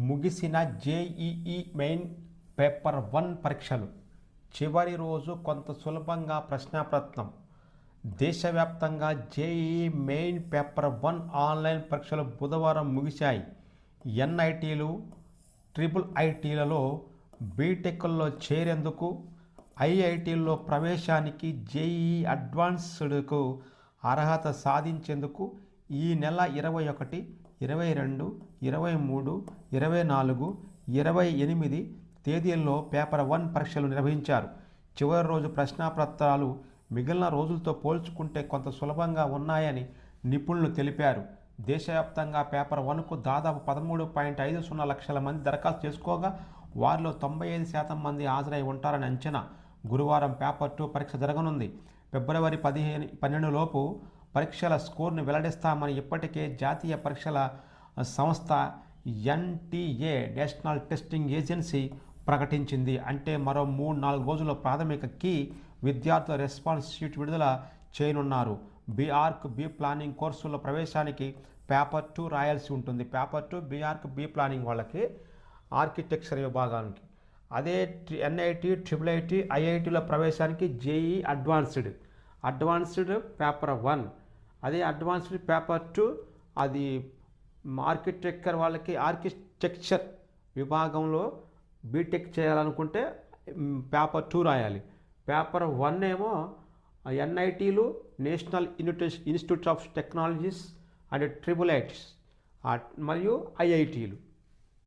ముగిసిన JEE main paper 1 పరీక్షలు చివరి రోజు కొంత సులభంగా ప్రశ్నాపత్రం. దేశవ్యాప్తంగా జేఈఈ మెయిన్ పేపర్ 1 ఆన్లైన్ పరీక్షలు బుధవారం ముగిశాయి. ఎన్ఐటీలు, ట్రిపుల్ ఐటీలలో బీటెక్లో చేరేందుకు, ఐఐటీల్లో ప్రవేశానికి, జేఈఈ అడ్వాన్స్డ్కు అర్హత సాధించేందుకు ఈ నెల 21, 22, 23, 24, 28 తేదీల్లో పేపర్ 1 పరీక్షలు నిర్వహించారు. చివరి రోజు ప్రశ్నాపత్రాలు మిగిలిన రోజులతో పోల్చుకుంటే కొంత సులభంగా ఉన్నాయని నిపుణులు తెలిపారు. దేశవ్యాప్తంగా పేపర్ 1కు దాదాపు 13.50 లక్షల మంది దరఖాస్తు చేసుకోగా వారిలో 95% మంది హాజరై ఉంటారని అంచనా. గురువారం పేపర్ 2 పరీక్ష జరగనుంది. ఫిబ్రవరి 12 లోపు పరీక్షల స్కోర్ను వెల్లడిస్తామని ఇప్పటికే జాతీయ పరీక్షల సంస్థ ఎన్టీఏ నేషనల్ టెస్టింగ్ ఏజెన్సీ ప్రకటించింది. అంటే మరో 3-4 రోజుల్లో ప్రాథమిక కీ విద్యార్థుల రెస్పాన్స్ షీట్ విడుదల చేయనున్నారు. బీఆర్క్ బి ప్లానింగ్ కోర్సుల్లో ప్రవేశానికి పేపర్ 2 రాయాల్సి ఉంటుంది. పేపర్ 2 బీఆర్క్ బి ప్లానింగ్ వాళ్ళకి ఆర్కిటెక్చర్ విభాగానికి. అదే ఎన్ఐటీ, ట్రిపుల్ ఐటీ, ఐఐటీలో ప్రవేశానికి జేఈఈ అడ్వాన్స్డ్ పేపర్ 1. అదే అడ్వాన్స్డ్ పేపర్ 2 అది ఆర్కిటెక్చర్ వాళ్ళకి ఆర్కిటెక్చర్ విభాగంలో బీటెక్ చేయాలనుకుంటే పేపర్ 2 రాయాలి. పేపర్ 1 ఏమో ఎన్ఐటీలు, national institute of technologies and triple ITs మరియు ఐఐటీలు.